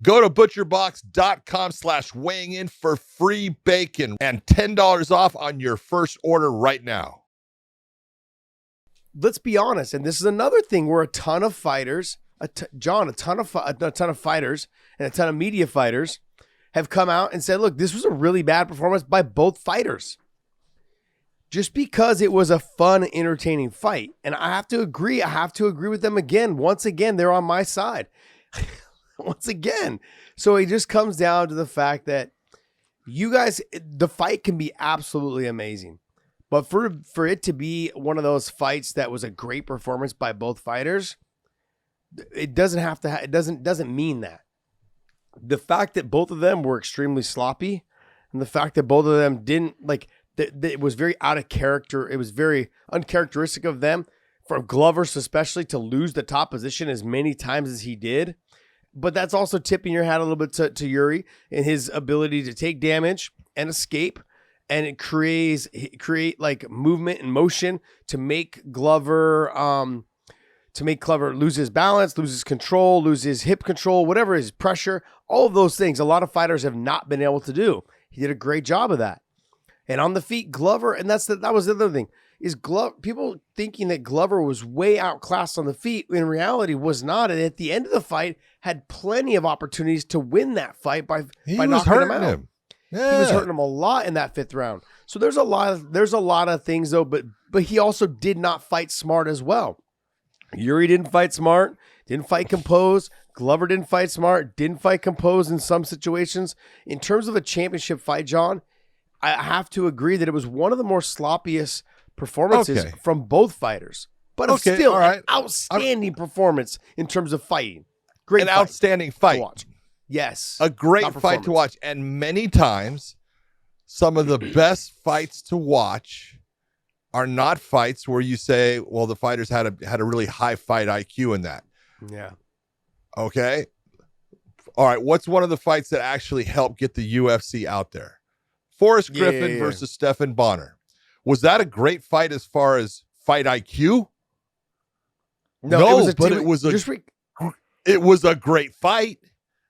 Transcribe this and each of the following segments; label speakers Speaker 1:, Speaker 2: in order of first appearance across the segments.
Speaker 1: Go to butcherbox.com/weighing in for free bacon and $10 off on your first order right now.
Speaker 2: Let's be honest, and this is another thing where a ton of fighters, a ton of fighters and a ton of media fighters have come out and said, look, this was a really bad performance by both fighters. Just because it was a fun, entertaining fight. And I have to agree with them again. Once again, they're on my side. Once again. So it just comes down to the fact that you guys, the fight can be absolutely amazing. But for it to be one of those fights that was a great performance by both fighters, it doesn't have to. It doesn't mean that. The fact that both of them were extremely sloppy, and the fact that both of them didn't it was very out of character. It was very uncharacteristic of them, for Glover especially, to lose the top position as many times as he did. But that's also tipping your hat a little bit to Yuri and his ability to take damage and escape. And it create like movement and motion to make Glover lose his balance, lose his control, lose his hip control, whatever, his pressure, all of those things. A lot of fighters have not been able to do. He did a great job of that. And on the feet, Glover, and that was the other thing, is people thinking that Glover was way outclassed on the feet, in reality was not. And at the end of the fight, had plenty of opportunities to win that fight by knocking him out. Yeah. He was hurting him a lot in that fifth round. So there's a lot of things though, but he also did not fight smart as well. Yuri didn't fight smart, didn't fight composed. Glover didn't fight smart, didn't fight composed in some situations. In terms of a championship fight, John, I have to agree that it was one of the more sloppiest performances from both fighters. But it's still an outstanding performance in terms of fighting. Great fight.
Speaker 1: Outstanding fight.
Speaker 2: To watch. Yes.
Speaker 1: A great fight to watch. And many times, some of the best fights to watch are not fights where you say, well, the fighters had a really high fight IQ in that.
Speaker 2: Yeah.
Speaker 1: Okay. All right. What's one of the fights that actually helped get the UFC out there? Forrest Griffin versus Stephan Bonner. Was that a great fight as far as fight IQ? No, it was a great fight.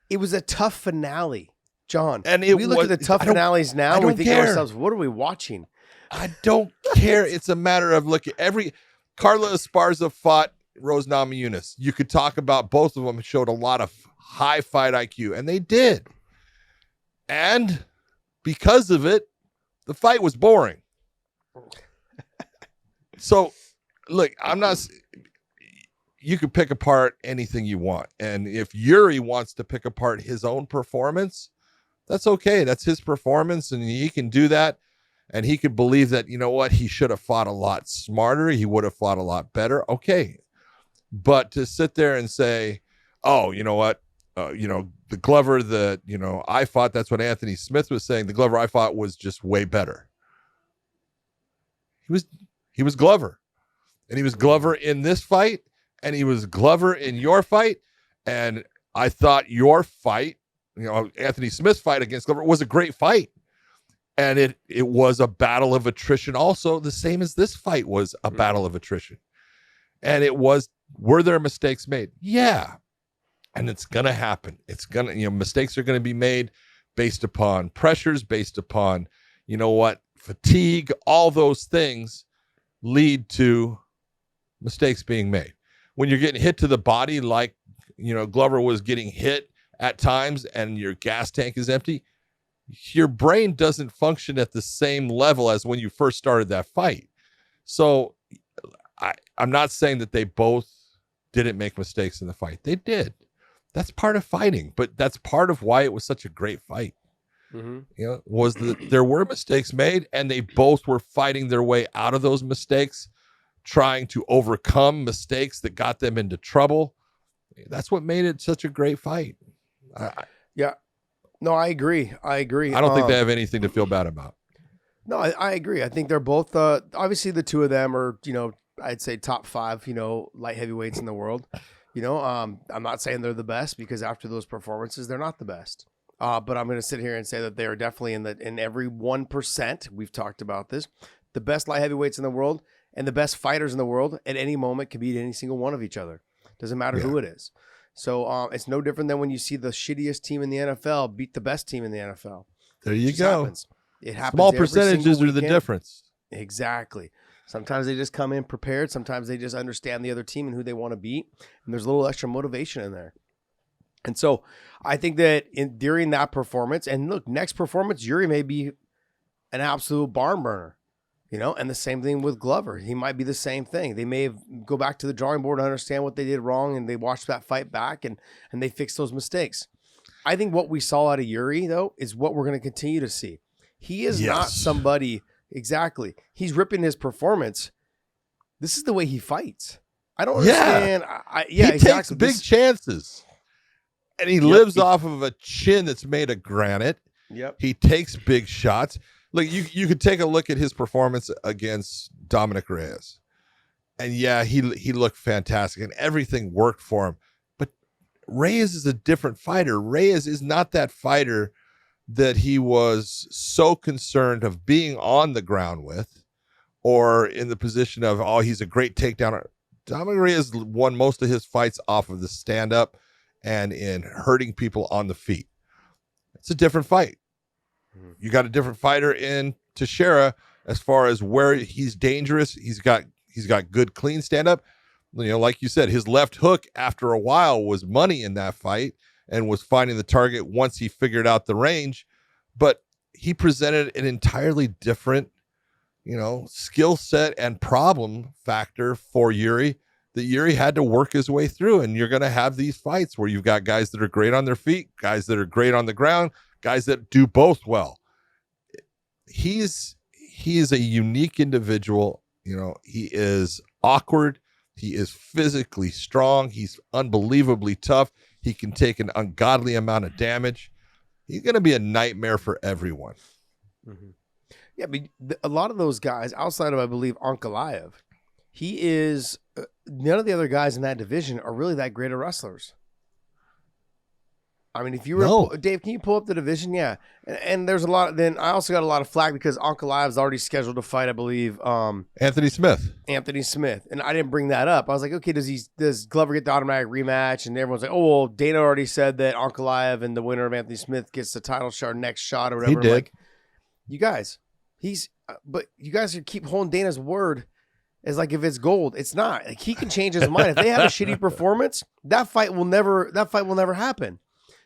Speaker 2: It was a tough finale, John.
Speaker 1: And
Speaker 2: we look at the tough finales now and we think to ourselves, what are we watching?
Speaker 1: I don't care. It's a matter of Carla Esparza fought Rose Namajunas. You could talk about both of them showed a lot of high fight IQ, and they did. And because of it, the fight was boring. So, look, you could pick apart anything you want. And if Yuri wants to pick apart his own performance, that's okay. That's his performance, and he can do that. And he could believe that, you know what, he should have fought a lot smarter. He would have fought a lot better. Okay. But to sit there and say, oh, you know what, the Glover that, I fought, that's what Anthony Smith was saying. The Glover I fought was just way better. He was Glover. And he was Glover in this fight. And he was Glover in your fight. And I thought your fight, Anthony Smith's fight against Glover was a great fight. And it was a battle of attrition also, the same as this fight was a battle of attrition. And were there mistakes made? Yeah. And it's going to happen. It's going to, mistakes are going to be made based upon pressures, based upon, fatigue, all those things lead to mistakes being made. When you're getting hit to the body, like, Glover was getting hit at times and your gas tank is empty, your brain doesn't function at the same level as when you first started that fight. So I'm not saying that they both didn't make mistakes in the fight. They did. That's part of fighting, but that's part of why it was such a great fight. Mm-hmm. There were mistakes made, and they both were fighting their way out of those mistakes, trying to overcome mistakes that got them into trouble. That's what made it such a great fight.
Speaker 2: Yeah. No, I agree. I
Speaker 1: don't think they have anything to feel bad about.
Speaker 2: No, I agree. I think they're both, obviously the two of them are, I'd say top 5, light heavyweights in the world. I'm not saying they're the best, because after those performances, they're not the best. But I'm going to sit here and say that they are definitely in every 1%. We've talked about this. The best light heavyweights in the world and the best fighters in the world at any moment can beat any single one of each other. Doesn't matter who it is. So it's no different than when you see the shittiest team in the NFL beat the best team in the NFL.
Speaker 1: There you
Speaker 2: It
Speaker 1: go.
Speaker 2: happens. It happens.
Speaker 1: Small
Speaker 2: every
Speaker 1: percentages
Speaker 2: single
Speaker 1: are the
Speaker 2: weekend.
Speaker 1: difference.
Speaker 2: Exactly. Sometimes they just come in prepared. Sometimes they just understand the other team and who they want to beat. And there's a little extra motivation in there. And so I think that during that performance, and look, next performance, Yuri may be an absolute barn burner, and the same thing with Glover. He might be the same thing. They may go back to the drawing board and understand what they did wrong, and they watch that fight back and they fix those mistakes. I think what we saw out of Yuri, though, is what we're going to continue to see. He is not somebody, exactly. He's ripping his performance. This is the way he fights. I don't understand.
Speaker 1: He takes big chances. And he lives off of a chin that's made of granite.
Speaker 2: Yep.
Speaker 1: He takes big shots. Look, you could take a look at his performance against Dominic Reyes. And he looked fantastic and everything worked for him. But Reyes is a different fighter. Reyes is not that fighter that he was so concerned of being on the ground with or in the position of, he's a great takedown. Dominic Reyes won most of his fights off of the stand-up and in hurting people on the feet. It's a different fight. You got a different fighter in Teixeira as far as where he's dangerous. He's got good, clean stand-up. Like you said, his left hook after a while was money in that fight and was finding the target once he figured out the range. But he presented an entirely different, skill set and problem factor for Yuri that Yuri had to work his way through. And you're going to have these fights where you've got guys that are great on their feet, guys that are great on the ground, guys that do both well. He is a unique individual. He is awkward. He is physically strong. He's unbelievably tough. He can take an ungodly amount of damage. He's going to be a nightmare for everyone.
Speaker 2: Mm-hmm. Yeah, but a lot of those guys, outside of, I believe, Ankalaev, he is none of the other guys in that division are really that great of wrestlers. I mean, if you were Dave, can you pull up the division? Yeah, and there's a lot. Then I also got a lot of flack because Ankalaev is already scheduled to fight, I believe,
Speaker 1: Anthony Smith,
Speaker 2: and I didn't bring that up. I was like, okay, does Glover get the automatic rematch? And everyone's like, oh well, Dana already said that Ankalaev and the winner of Anthony Smith gets the title shot next shot or whatever.
Speaker 1: He did.
Speaker 2: Like, you guys, but you guys keep holding Dana's word. Is like if it's gold, it's not. Like he can change his mind. If they have a shitty performance, that fight will never happen.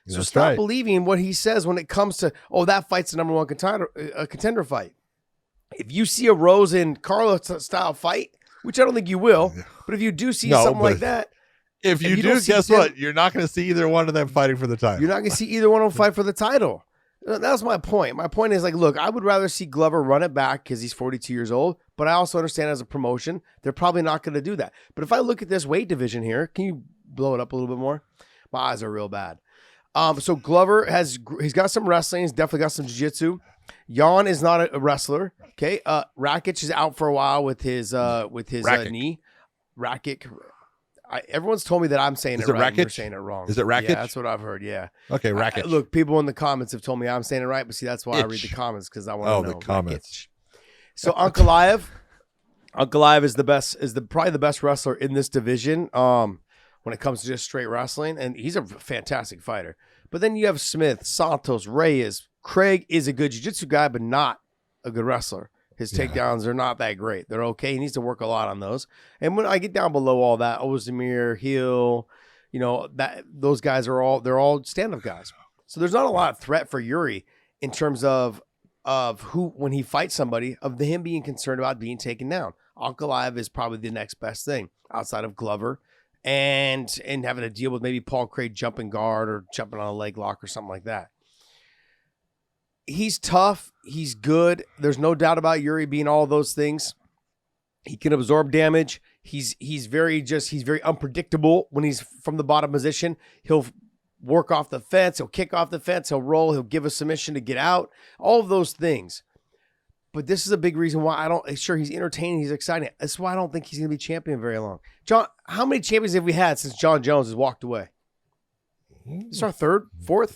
Speaker 2: So
Speaker 1: That's
Speaker 2: stop
Speaker 1: right.
Speaker 2: believing what he says when it comes to that fight's the number one contender fight. If you see a Rose and Carlos style fight, which I don't think you will, but if you do see something like that,
Speaker 1: if you do, guess what? You're not going to see either one of them fighting for the title.
Speaker 2: You're not going to see either one of them fight for the title. That's my point. My point is, like, look, I would rather see Glover run it back because he's 42 years old, but I also understand as a promotion, they're probably not going to do that. But if I look at this weight division here, can you blow it up a little bit more? My eyes are real bad. So Glover he's got some wrestling. He's definitely got some jiu-jitsu. Jan is not a wrestler. Okay. Rakic is out for a while with his knee. Rakic. Everyone's told me that I'm saying it right. And you're saying it wrong.
Speaker 1: Is it Rakic?
Speaker 2: Yeah, that's what I've heard. Yeah.
Speaker 1: Okay, Rakic.
Speaker 2: Look, people in the comments have told me I'm saying it right, but see, that's why I read the comments because I want to know.
Speaker 1: The comments.
Speaker 2: So Ankalaev is probably the best wrestler in this division. When it comes to just straight wrestling, and he's a fantastic fighter. But then you have Smith, Santos, Reyes. Craig is a good jiu-jitsu guy, but not a good wrestler. His takedowns are not that great. They're okay. He needs to work a lot on those. And when I get down below all that, Ozdemir, Hill, those guys they're all stand-up guys. So there's not a lot of threat for Yuri in terms of who, when he fights somebody, of him being concerned about being taken down. Ankalaev is probably the next best thing outside of Glover and having to deal with maybe Paul Craig jumping guard or jumping on a leg lock or something like that. He's tough. He's good. There's no doubt about Yuri being all those things. He can absorb damage. He's very unpredictable when he's from the bottom position. He'll work off the fence. He'll kick off the fence. He'll roll. He'll give a submission to get out. All of those things. But this is a big reason why he's entertaining. He's exciting. That's why I don't think he's going to be champion very long. John, how many champions have we had since John Jones has walked away? This is our third one.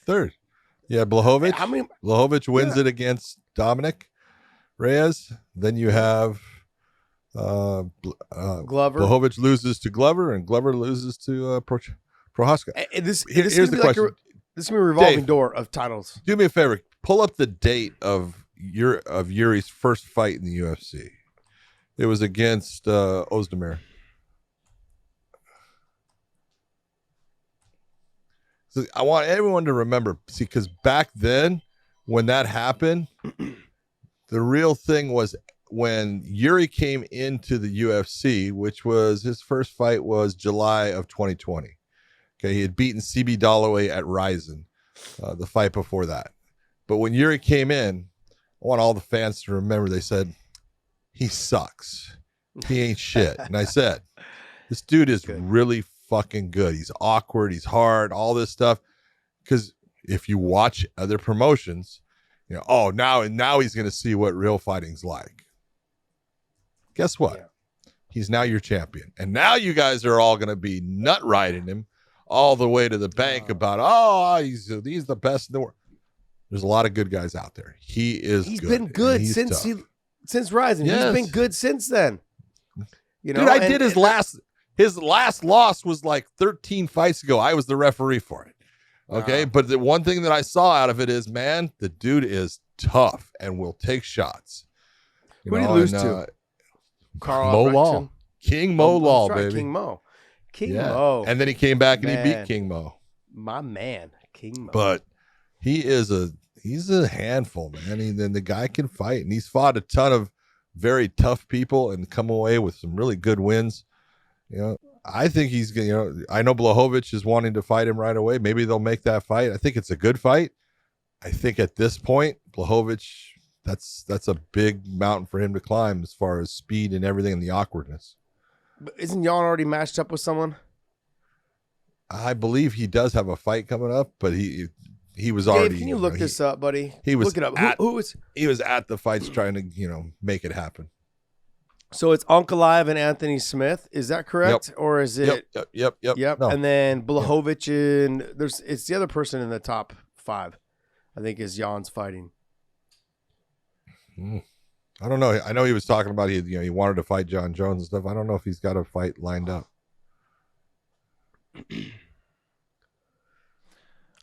Speaker 1: Third. Yeah, Blachowicz.
Speaker 2: How many?
Speaker 1: Blachowicz wins it against Dominic Reyes. Then you have
Speaker 2: Glover.
Speaker 1: Blachowicz loses to Glover, and Glover loses to Prochazka.
Speaker 2: This
Speaker 1: Here's
Speaker 2: is
Speaker 1: the
Speaker 2: like
Speaker 1: question.
Speaker 2: this is gonna be a revolving
Speaker 1: Dave,
Speaker 2: door of titles.
Speaker 1: do me a favor. Pull up the date of Yuri's first fight in the UFC. It was against Ozdemir. So I want everyone to remember, see, because back then, when that happened, the real thing was when Yuri came into the UFC, which was his first fight was July of 2020. Okay, he had beaten CB Dalloway at Ryzen, the fight before that. But when Yuri came in, I want all the fans to remember, they said, he sucks. He ain't shit. And I said, this dude is really fucking good. He's awkward. He's hard, all this stuff. Because if you watch other promotions, you know, oh, now he's going to see what real fighting's like. Guess what? Yeah. He's now your champion. And now you guys are all going to be nut riding him all the way to the bank about, oh, he's the best in the world. There's a lot of good guys out there. He's
Speaker 2: been good since Ryzen. Yes. He's been good since then. You know,
Speaker 1: dude, I did his last loss was like 13 fights ago. I was the referee for it. Okay. But the one thing that I saw out of it is, man, the dude is tough and will take shots.
Speaker 2: Who did he lose to?
Speaker 1: Mo Law. King Mo Law,
Speaker 2: right,
Speaker 1: baby.
Speaker 2: King Mo. Mo.
Speaker 1: And then he came back and he beat King Mo.
Speaker 2: My man, King Mo.
Speaker 1: But he's a handful, man. Then the guy can fight, and he's fought a ton of very tough people and come away with some really good wins. You know, I think he's going to, you know, I know Blachowicz is wanting to fight him right away. Maybe they'll make that fight. I think it's a good fight. I think at this point, Blachowicz, that's a big mountain for him to climb as far as speed and everything and the awkwardness.
Speaker 2: But isn't Jan already matched up with someone?
Speaker 1: I believe he does have a fight coming up, but he was already.
Speaker 2: Dave, can you look this up, buddy?
Speaker 1: He was
Speaker 2: look it up.
Speaker 1: He was at the fights trying to, you know, make it happen.
Speaker 2: So it's Ankalaev and Anthony Smith. Is that correct, or is it?
Speaker 1: Yep.
Speaker 2: No. And then Blachowicz and it's the other person in the top 5. I think is Jan's fighting.
Speaker 1: I don't know. I know he was talking about he wanted to fight John Jones and stuff. I don't know if he's got a fight lined up.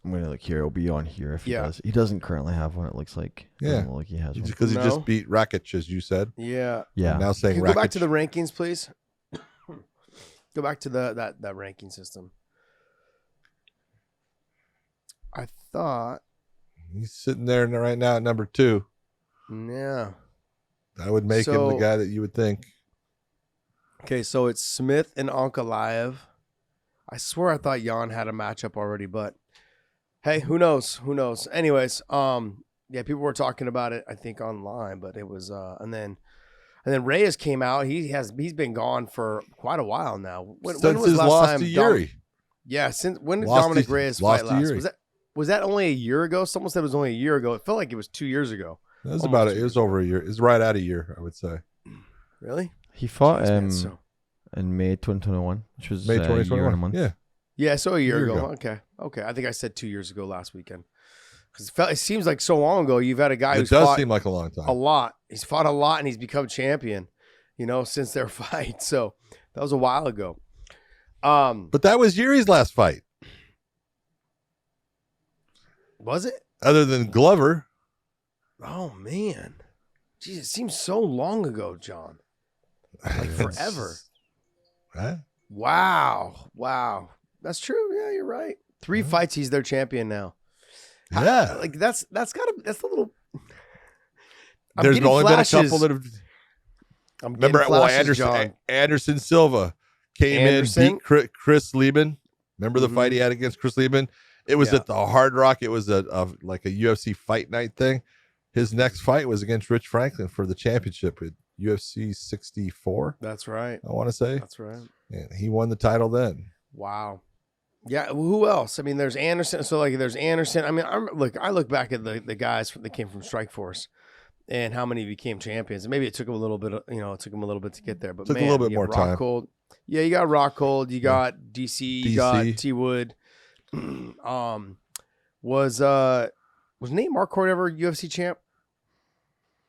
Speaker 3: I'm gonna look here. It'll be on here if he does. He doesn't currently have one. It looks like.
Speaker 1: Yeah,
Speaker 3: like he has one.
Speaker 1: Because he just beat Rakic, as you said.
Speaker 2: Yeah.
Speaker 1: I'm now saying
Speaker 2: Can
Speaker 1: Rakic.
Speaker 2: Go back to the rankings, please. Go back to that ranking system. I thought
Speaker 1: he's sitting there right now at number 2.
Speaker 2: Yeah.
Speaker 1: That would make him the guy that you would think.
Speaker 2: Okay, so it's Smith and Ankalaev. I swear I thought Jan had a matchup already, but hey, who knows? Who knows? Anyways, people were talking about it, I think, online, but it was and then Reyes came out. He's been gone for quite a while now. When was
Speaker 1: his
Speaker 2: last
Speaker 1: loss
Speaker 2: time
Speaker 1: to Yuri?
Speaker 2: Since when did Dominic Reyes fight last? Was that only a year ago? Someone said it was only a year ago. It felt like it was 2 years ago.
Speaker 1: It was it was over a year. It was right at a year, I would say.
Speaker 2: Really?
Speaker 3: He fought in May 2021, which was
Speaker 1: May 2021.
Speaker 3: A year and a month.
Speaker 2: Yeah, so a year ago. Okay. I think I said 2 years ago last weekend. Because it seems like so long ago. You've had a guy who's fought
Speaker 1: seem like a long time.
Speaker 2: A lot. He's fought a lot and he's become champion. You know, since their fight. So that was a while ago.
Speaker 1: But that was Yuri's last fight.
Speaker 2: Was it?
Speaker 1: Other than Glover.
Speaker 2: Oh man, jeez, it seems so long ago, John. Like forever.
Speaker 1: Right?
Speaker 2: Wow. That's true. Yeah, you're right. 3 fights, he's their champion now.
Speaker 1: Yeah,
Speaker 2: that's a little.
Speaker 1: There's only flashes. Been a couple that have. Remember,
Speaker 2: flashes,
Speaker 1: Anderson Silva came in, beat Chris Lieben. Remember the fight he had against Chris Lieben? It was at the Hard Rock. It was like a UFC fight night thing. His next fight was against Rich Franklin for the championship at UFC 64.
Speaker 2: That's right.
Speaker 1: I want to say.
Speaker 2: That's right.
Speaker 1: And he won the title then.
Speaker 2: Wow. Yeah. Who else? I mean, there's Anderson. So there's Anderson. I mean, I look back at the guys that came from Strikeforce and how many became champions. And maybe it took them a little bit. It took them a little bit to get there. But
Speaker 1: took a little bit more time.
Speaker 2: Rockhold. Yeah, you got Rockhold. You got DC. You got T Wood. Was Nate Marquardt ever UFC champ?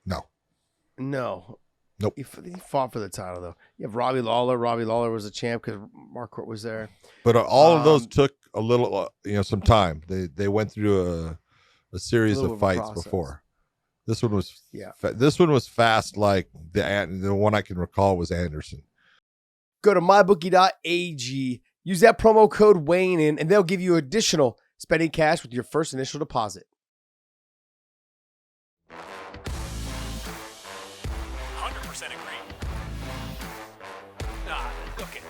Speaker 1: No. Nope.
Speaker 2: He fought for the title though. You have Robbie Lawler. Robbie Lawler was a champ because Marquardt was there.
Speaker 1: But all of those took a little, some time. They went through a series
Speaker 2: A little
Speaker 1: of
Speaker 2: bit of a
Speaker 1: fights
Speaker 2: process.
Speaker 1: before. This one was
Speaker 2: Yeah.
Speaker 1: This one was fast. Like the one I can recall was Anderson.
Speaker 2: Go to mybookie.ag. Use that promo code Wayne and they'll give you additional spending cash with your first initial deposit.
Speaker 4: 100% agree. Okay.